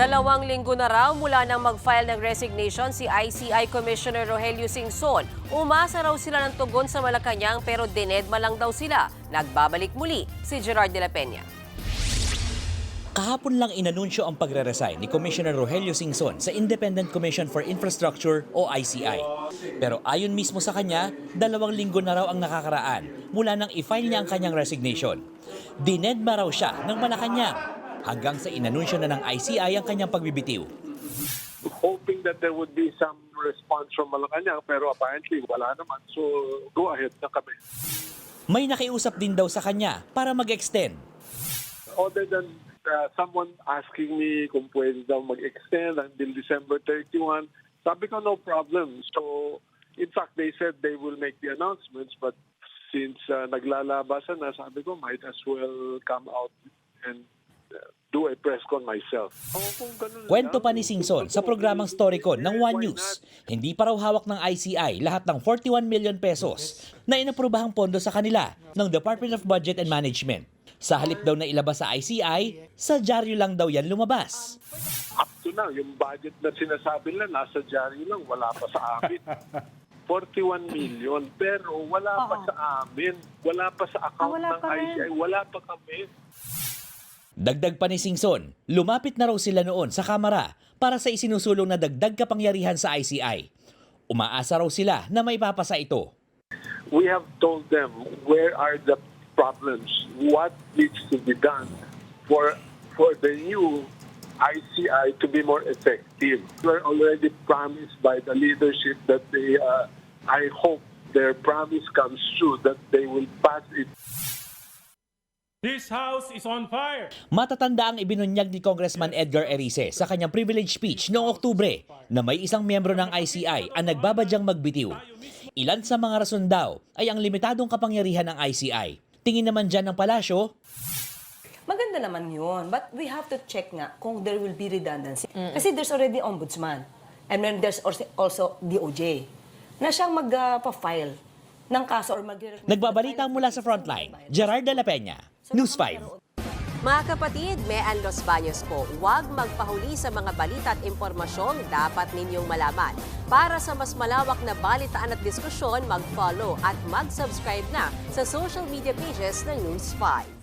2 linggo na raw mula nang mag-file ng resignation si ICI Commissioner Rogelio Singson. Umasa raw sila ng tugon sa Malacanang pero dinedma lang daw sila. Nagbabalik muli si Gerard de la Peña. Kahapon lang inanunsyo ang pagre-resign ni Commissioner Rogelio Singson sa Independent Commission for Infrastructure o ICI. Pero ayon mismo sa kanya, 2 linggo na raw ang nakakaraan mula nang i-file niya ang kanyang resignation. Dinedma raw siya ng Malacanang hanggang sa inanunsyo na ng ICI ang kanyang pagbibitiw. Hoping that there would be some response from Malacanang pero apparently wala naman, so go ahead na kami. May nakiusap din daw sa kanya para mag-extend. Other than someone asking me kung pwede daw mag-extend until December 31, sabi ko no problem. So in fact they said they will make the announcements, but since naglalabasan na, sabi ko might as well come out and do a press con myself. Kwento pa ni Singson sa programang Storycon ng One News, hindi pa raw hawak ng ICI lahat ng 41 million pesos na inaprubahang pondo sa kanila ng Department of Budget and Management. Sa halip daw na ilabas sa ICI, sa dyaryo lang daw yan lumabas. Up to now, yung budget na sinasabi nila, nasa dyaryo lang, wala pa sa amin. 41 million, pero wala pa sa amin. Wala pa sa account ng ICI, wala pa kami. Dagdag pa ni Singson, lumapit na raw sila noon sa Kamara para sa isinusulong na dagdag kapangyarihan sa ICI. Umaasa raw sila na may papasa ito. We have told them where are the problems, what needs to be done for the new ICI to be more effective. We're already promised by the leadership that they, I hope their promise comes true, that they will pass it. This house is on fire! Matatanda ang ibinunyag ni Congressman Edgar Erice sa kanyang privilege speech noong Oktubre na may isang miyembro ng ICI ang nagbabadyang magbitiw. Ilan sa mga rason daw ay ang limitadong kapangyarihan ng ICI. Tingin naman dyan ng palasyo, maganda naman yun, but we have to check nga kung there will be redundancy. Kasi there's already ombudsman, and then there's also DOJ, na siyang mag-file ng kaso or nagbabalita mula sa Frontline, Gerard de la Peña, News 5. Mga kapatid, Mean Los Baños po, huwag magpahuli sa mga balita at impormasyong dapat ninyong malaman. Para sa mas malawak na balitaan at diskusyon, mag-follow at mag-subscribe na sa social media pages ng News 5.